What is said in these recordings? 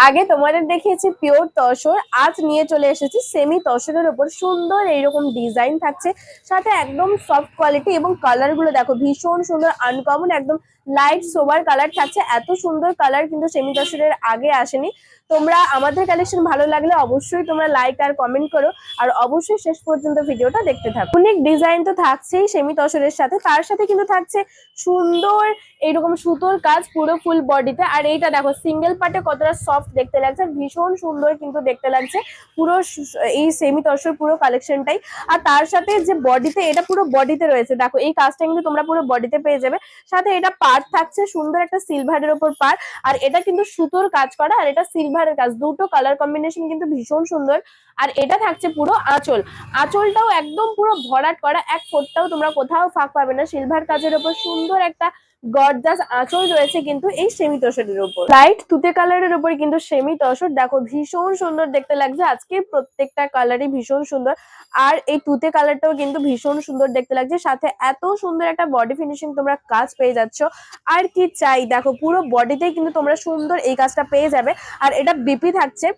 আগে তোমাদের দেখিয়েছি পিওর তসর, আজ নিয়ে চলে এসেছি সেমি তসরের উপর সুন্দর এইরকম ডিজাইন থাকছে, সাথে একদম সফট কোয়ালিটি এবং কালার গুলো দেখো ভীষণ সুন্দর আনকমন, একদম লাইট সোবার কালার থাকছে। এত সুন্দর কালার কিন্তু সেমি তসরের আগে আসেনি। তোমরা আমাদের কালেকশন ভালো লাগলে অবশ্যই তোমরা লাইক আর কমেন্ট করো, আর অবশ্যই শেষ পর্যন্ত ভিডিওটা দেখতে থাকো। অনেক ডিজাইন তো থাকছেই সেমি তসরের সাথে, তার সাথে কিন্তু থাকছে সুন্দর এইরকম সুতোর কাজ পুরো ফুল বডিতে। আর এইটা দেখো সিঙ্গেল পার্টে কতটা সফট দেখতে লাগছে, ভীষণ সুন্দর কিন্তু দেখতে লাগছে পুরো এই সেমি তসর পুরো কালেকশনটাই। আর তার সাথে যে বডিতে, এটা পুরো বডিতে রয়েছে, দেখো এই কাজটা কিন্তু তোমরা পুরো বডিতে পেয়ে যাবে। সাথে এটা পার্ট থাকছে সুন্দর একটা সিলভারের ওপর পার্ট, আর এটা কিন্তু সুতোর কাজ করা, আর এটা সিলভারের কাজ, দুটো কালার কম্বিনেশন কিন্তু ভীষণ সুন্দর। আর এটা থাকছে পুরো আঁচল, আঁচলটাও একদম পুরো ভরাট করা, এক ফোঁটাও তোমরা কোথাও ফাঁক পাবে না। সিলভার কাজের ওপর সুন্দর একটা গর্জাস আঁচল রয়েছে কিন্তু এই সেমি তসরের উপর। লাইট তুতে কালারের উপর কিন্তু সেমি তসর, দেখো ভীষণ সুন্দর দেখতে লাগছে। আজকে প্রত্যেকটা কালারই ভীষণ সুন্দর, আর এই তুতে কালারটাও কিন্তু ভীষণ সুন্দর দেখতে লাগছে। সাথে এত সুন্দর একটা বডি ফিনিশিং তোমরা কাজ পেয়ে যাচ্ছ। আর কি চাই, দেখো পুরো বডিতেই কিন্তু তোমরা সুন্দর এই কাজটা পেয়ে যাবে। আর এটা বিপি থাকছে।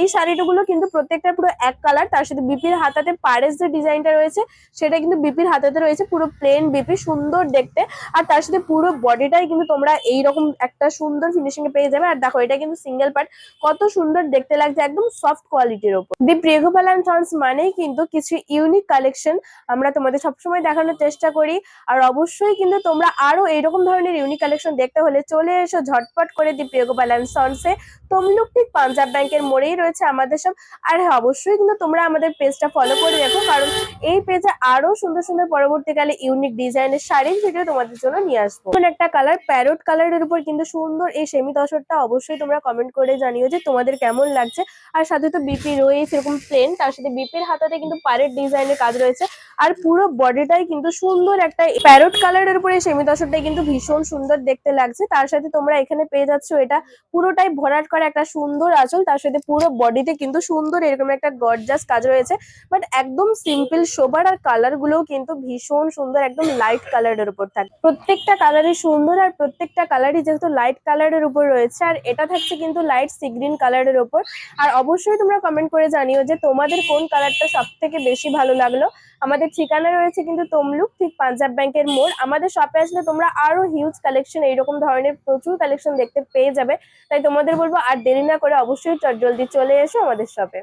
এই শাড়িগুলো কিন্তু প্রত্যেকটা পুরো এক কালার, তার সাথে বিপির হাতাতে পাড়ের যে ডিজাইনটা রয়েছে সেটা কিন্তু বিপির হাতাতে রয়েছে, পুরো প্লেন বিপি, সুন্দর দেখতে। আর তার সাথে পুরো বডিটাই কিন্তু তোমরা এইরকম একটা সুন্দর ফিনিশিং এ পেয়ে যাবে। আর দেখো এটা কিন্তু সিঙ্গেল পার্ট, কত সুন্দর দেখতে লাগছে, একদম সফট কোয়ালিটির ওপর। দি প্রিয় গোপাল এন্ড সন্স মানেই কিন্তু কিছু ইউনিক কালেকশন আমরা তোমাদের সবসময় দেখানোর চেষ্টা করি। আর অবশ্যই কিন্তু তোমরা আরো এইরকম ধরনের ইউনিক কালেকশন দেখতে হলে চলে এসো ঝটপট করে দি প্রিয় গোপাল এন্ড সন্সে। তমলুক ঠিক পাঞ্জাব ব্যাংকের মোড়েই রয়েছে আমাদের সব। আর হ্যাঁ, অবশ্যই কিন্তু তোমরা আমাদের পেজটা ফলো করে রাখো, কারণ এই পেজে আরো সুন্দর সুন্দর পরবর্তীকালে ইউনিক ডিজাইনের শাড়ির ভিডিও তোমাদের জন্য নিয়ে আসবো। একটা কালার প্যারোট কালারের উপর কিন্তু সুন্দর এই সেমি তসরটা, অবশ্যই তোমরা কমেন্ট করে জানিও যে তোমাদের কেমন লাগছে। আর সাথে তো বিপি রয়েছে এরকম প্লেন, তার সাথে বিপির হাতাতে কিন্তু পাড়ের ডিজাইনের কাজ রয়েছে। আর পুরো বডিটাই কিন্তু সুন্দর একটা প্যারোট কালারের উপরে সেমি তসরটাই কিন্তু ভীষণ সুন্দর দেখতে লাগছে। তার সাথে তোমরা এখানে পেয়ে যাচ্ছ এটা পুরোটাই ভরাট করা একটা সুন্দর আঁচল, তার সাথে পুরো বডিতে কিন্তু সুন্দর এরকম একটা গর্জাস কাজ রয়েছে, বাট একদম সিম্পল সোবার। আর কালার গুলোও কিন্তু ভীষণ সুন্দর, একদম লাইট কালারের উপর থাকে। প্রত্যেকটা কালারই সুন্দর, আর প্রত্যেকটা কালারই যেহেতু লাইট কালারের উপর রয়েছে, আর এটা থাকছে কিন্তু লাইট সি গ্রিন কালারের উপর। আর অবশ্যই তোমরা কমেন্ট করে জানিও যে তোমাদের কোন কালারটা সব থেকে বেশি ভালো লাগলো। আমাদের ঠিকানা রয়েছে কিন্তু তমলুক ঠিক পাঞ্জাব ব্যাংকের মোড়। আমাদের শপে আসলে তোমরা আরো হিউজ কালেকশন, এইরকম ধরনের প্রচুর কালেকশন দেখতে পেয়ে যাবে। তাই তোমাদের বলবো আর দেরি না করে অবশ্যই চটজলদি চলে এসো আমাদের শপে।